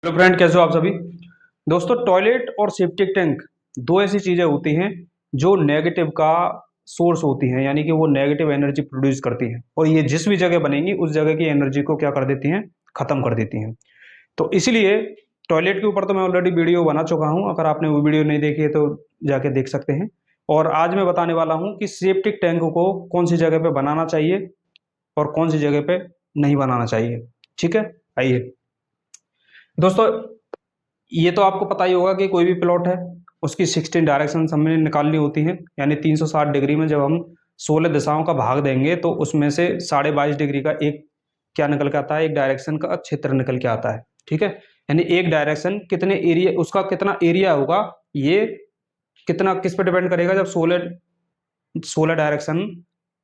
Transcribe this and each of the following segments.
Hello friend, कैसे हो आप सभी। दोस्तों, टॉयलेट और सेप्टिक टैंक दो ऐसी चीजें होती हैं जो नेगेटिव का सोर्स होती हैं, यानी कि वो नेगेटिव एनर्जी प्रोड्यूस करती हैं और ये जिस भी जगह बनेंगी उस जगह की एनर्जी को क्या कर देती हैं, खत्म कर देती हैं। तो इसलिए टॉयलेट के ऊपर तो मैं ऑलरेडी वीडियो बना चुका हूं, अगर आपने वो वीडियो नहीं देखी है तो जाके देख सकते हैं। और आज मैं बताने वाला हूं कि सेप्टिक टैंक को कौन सी जगह पे बनाना चाहिए और कौन सी जगह पे नहीं बनाना चाहिए। ठीक है, आइए दोस्तों, ये तो आपको पता ही होगा कि कोई भी प्लॉट है उसकी 16 डायरेक्शन हमें निकालनी होती है, यानी 360 डिग्री में जब हम 16 दिशाओं का भाग देंगे तो उसमें से 22.5 डिग्री का एक क्या निकल के आता है, एक डायरेक्शन का क्षेत्र निकल के आता है। ठीक है, यानी एक डायरेक्शन कितने एरिया, उसका कितना एरिया होगा, ये कितना किस पे डिपेंड करेगा। जब 16 डायरेक्शन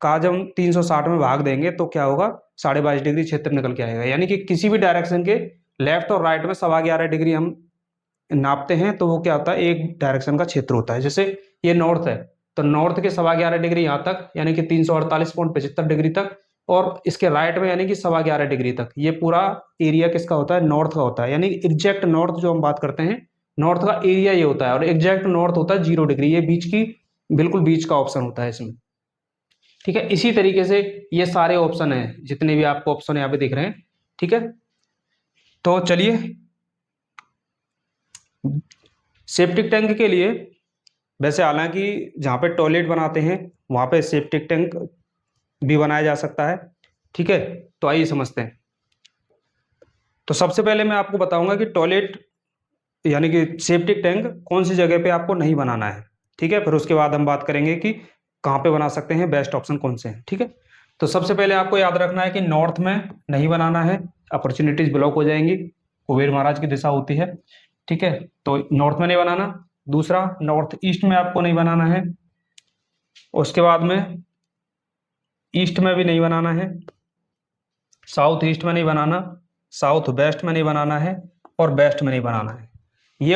का जब हम 360 में भाग देंगे तो क्या होगा, 22.5 डिग्री क्षेत्र निकल के आएगा। यानी कि किसी भी डायरेक्शन के लेफ्ट और राइट में 11.25 डिग्री हम नापते हैं तो वो क्या होता है, एक डायरेक्शन का क्षेत्र होता है। जैसे ये नॉर्थ है तो नॉर्थ के 11.25 डिग्री यहाँ तक, यानी कि 348.75 डिग्री तक, और इसके राइट में यानी कि 11.25 डिग्री तक, ये पूरा एरिया किसका होता है, नॉर्थ का होता है। यानी एग्जैक्ट नॉर्थ जो हम बात करते हैं, नॉर्थ का एरिया ये होता है, और एग्जैक्ट नॉर्थ होता है 0 डिग्री। ये बीच की, बिल्कुल बीच का ऑप्शन होता है इसमें। ठीक है, इसी तरीके से ये सारे ऑप्शन हैं, जितने भी आपको ऑप्शन यहाँ पे दिख रहे हैं। ठीक है, तो चलिए, सेप्टिक टैंक के लिए वैसे हालांकि जहाँ पे टॉयलेट बनाते हैं वहाँ पे सेप्टिक टैंक भी बनाया जा सकता है। ठीक है, तो आइए समझते हैं। तो सबसे पहले मैं आपको बताऊंगा कि टॉयलेट यानी कि सेप्टिक टैंक कौन सी जगह पे आपको नहीं बनाना है। ठीक है, फिर उसके बाद हम बात करेंगे कि कहाँ पे बना सकते हैं, बेस्ट ऑप्शन कौन से हैं। ठीक है, तो सबसे पहले आपको याद रखना है कि नॉर्थ में नहीं बनाना है, अपॉर्चुनिटीज ब्लॉक हो जाएंगी, कुबेर महाराज की दिशा होती है। ठीक है, तो नॉर्थ में नहीं बनाना। दूसरा, नॉर्थ ईस्ट में आपको नहीं बनाना है। उसके बाद में ईस्ट में भी नहीं बनाना है, साउथ ईस्ट में नहीं बनाना, साउथ वेस्ट में नहीं बनाना है, और वेस्ट में नहीं बनाना है। ये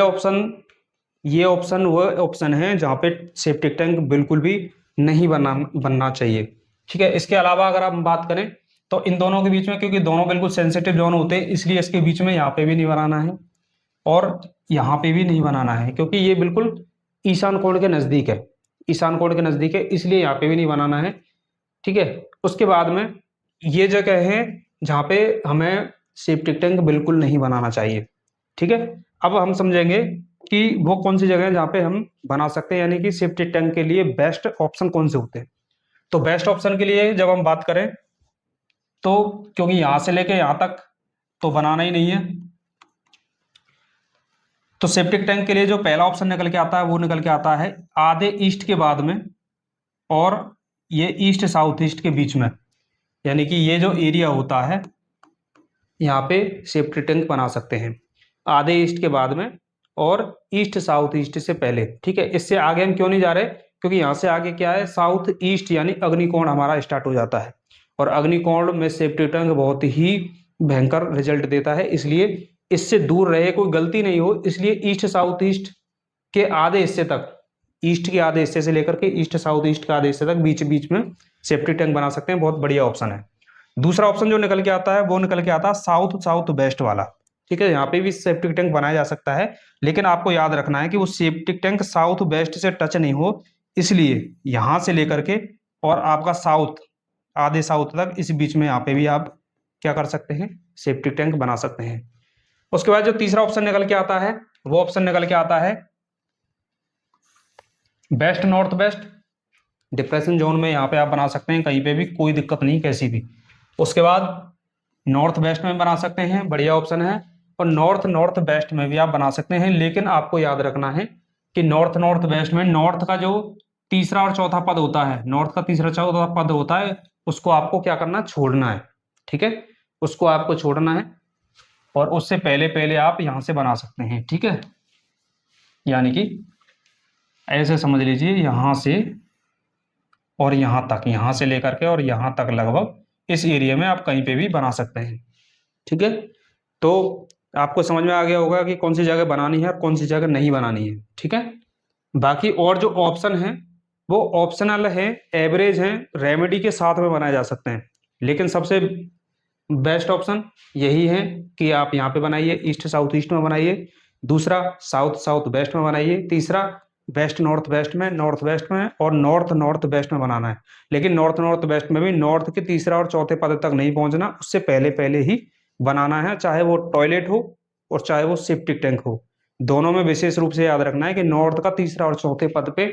ऑप्शन वो ऑप्शन है जहाँ पे सेप्टिक टैंक बिल्कुल भी नहीं बनना चाहिए। ठीक है, इसके अलावा अगर आप बात करें तो इन दोनों के बीच में, क्योंकि दोनों बिल्कुल सेंसिटिव जोन होते हैं, इसलिए इसके बीच में यहाँ पे भी नहीं बनाना है और यहाँ पे भी नहीं बनाना है, क्योंकि ये बिल्कुल ईशान कोण के नजदीक है। ईशान कोण के नजदीक है, इसलिए यहाँ पे भी नहीं बनाना है। ठीक है, उसके बाद में ये जगह है जहाँ पे हमें सेप्टिक टैंक बिल्कुल नहीं बनाना चाहिए। ठीक है, अब हम समझेंगे कि वो कौन सी जगह है जहाँ पे हम बना सकते हैं, यानी कि सेप्टिक टैंक के लिए बेस्ट ऑप्शन कौन से होते हैं। तो बेस्ट ऑप्शन के लिए जब हम बात करें तो, क्योंकि यहां से लेके यहां तक तो बनाना ही नहीं है, तो सेप्टिक टैंक के लिए जो पहला ऑप्शन निकल के आता है वो निकल के आता है आधे ईस्ट के बाद में, और ये ईस्ट साउथ ईस्ट के बीच में, यानी कि ये जो एरिया होता है यहाँ पे सेप्टिक टैंक बना सकते हैं आधे ईस्ट के बाद में और ईस्ट साउथ ईस्ट से पहले। ठीक है, इससे आगे हम क्यों नहीं जा रहे, क्योंकि यहाँ से आगे क्या है, साउथ ईस्ट यानी अग्निकोण हमारा स्टार्ट हो जाता है, और अग्निकोण में सेप्टिक टैंक बहुत ही भयंकर रिजल्ट देता है। इसलिए इससे दूर रहे, कोई गलती नहीं हो, इसलिए ईस्ट साउथ ईस्ट के आधे हिस्से तक, ईस्ट के आधे हिस्से से लेकर के ईस्ट साउथ ईस्ट के आधे हिस्से तक बीच बीच में सेप्टिक टैंक बना सकते हैं। बहुत बढ़िया ऑप्शन है। दूसरा ऑप्शन जो निकल के आता है वो निकल के आता है साउथ साउथ वेस्ट वाला। ठीक है, यहाँ पे भी सेप्टिक टैंक बनाया जा सकता है, लेकिन आपको याद रखना है कि वो सेप्टिक टैंक साउथ वेस्ट से टच नहीं हो, इसलिए यहां से लेकर के और आपका साउथ, आधे साउथ तक, इस बीच में यहाँ पे भी आप क्या कर सकते हैं, सेप्टिक टैंक बना सकते हैं। उसके बाद जो तीसरा ऑप्शन निकल के आता है वो ऑप्शन निकल के आता है west north west. Depression zone में यहाँ पे आप बना सकते हैं कहीं पे भी, कोई दिक्कत नहीं कैसी भी। उसके बाद नॉर्थ वेस्ट में बना सकते हैं, बढ़िया ऑप्शन है, और नॉर्थ नॉर्थ वेस्ट में भी आप बना सकते हैं, लेकिन आपको याद रखना है कि नॉर्थ नॉर्थ वेस्ट में नॉर्थ का जो तीसरा और चौथा पद होता है, नॉर्थ का तीसरा चौथा पद होता है, उसको आपको क्या करना, छोड़ना है। ठीक है, उसको आपको छोड़ना है, और उससे पहले पहले आप यहां से बना सकते हैं। ठीक है, यानी कि ऐसे समझ लीजिए, यहां से और यहां तक, यहां से लेकर के और यहां तक लगभग इस एरिया में आप कहीं पे भी बना सकते हैं। ठीक है, तो आपको समझ में आ गया होगा कि कौन सी जगह बनानी है और कौन सी जगह नहीं बनानी है। ठीक है, बाकी और जो ऑप्शन है वो ऑप्शनल है, एवरेज है, रेमेडी के साथ में बनाए जा सकते हैं, लेकिन सबसे बेस्ट ऑप्शन यही है कि आप यहाँ पे बनाइए, ईस्ट साउथ ईस्ट में बनाइए। दूसरा साउथ साउथ वेस्ट में बनाइए। तीसरा वेस्ट नॉर्थ वेस्ट में, नॉर्थ वेस्ट में, और नॉर्थ नॉर्थ वेस्ट में बनाना है। लेकिन नॉर्थ नॉर्थ वेस्ट में भी नॉर्थ के तीसरा और चौथे पद तक नहीं पहुंचना, उससे पहले पहले ही बनाना है, चाहे वो टॉयलेट हो और चाहे वो सेप्टिक टैंक हो। दोनों में विशेष रूप से याद रखना है कि नॉर्थ का तीसरा और चौथे पद पे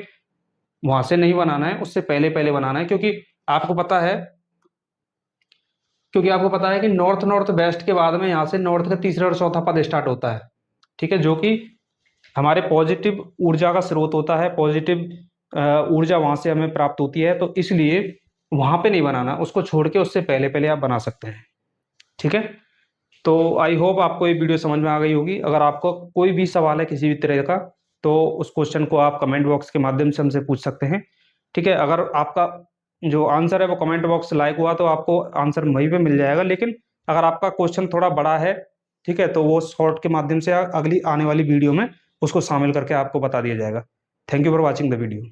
वहां से नहीं बनाना है, उससे पहले पहले बनाना है। आपको पता है क्योंकि आपको पता है कि नॉर्थ नॉर्थ वेस्ट के बाद में यहाँ से नॉर्थ का तीसरा और चौथा पद स्टार्ट होता है। ठीक है, जो कि हमारे पॉजिटिव ऊर्जा का स्रोत होता है, पॉजिटिव ऊर्जा वहां से हमें प्राप्त होती है, तो इसलिए वहां पे नहीं बनाना, उसको छोड़ के उससे पहले पहले आप बना सकते हैं। ठीक है, तो आई होप आपको ये वीडियो समझ में आ गई होगी। अगर आपको कोई भी सवाल है किसी भी तरह का, तो उस क्वेश्चन को आप कमेंट बॉक्स के माध्यम से हमसे पूछ सकते हैं। ठीक है, अगर आपका जो आंसर है वो कमेंट बॉक्स लाइक हुआ तो आपको आंसर वहीं पे मिल जाएगा, लेकिन अगर आपका क्वेश्चन थोड़ा बड़ा है, ठीक है, तो वो शॉर्ट के माध्यम से अगली आने वाली वीडियो में उसको शामिल करके आपको बता दिया जाएगा। Thank you for watching the video.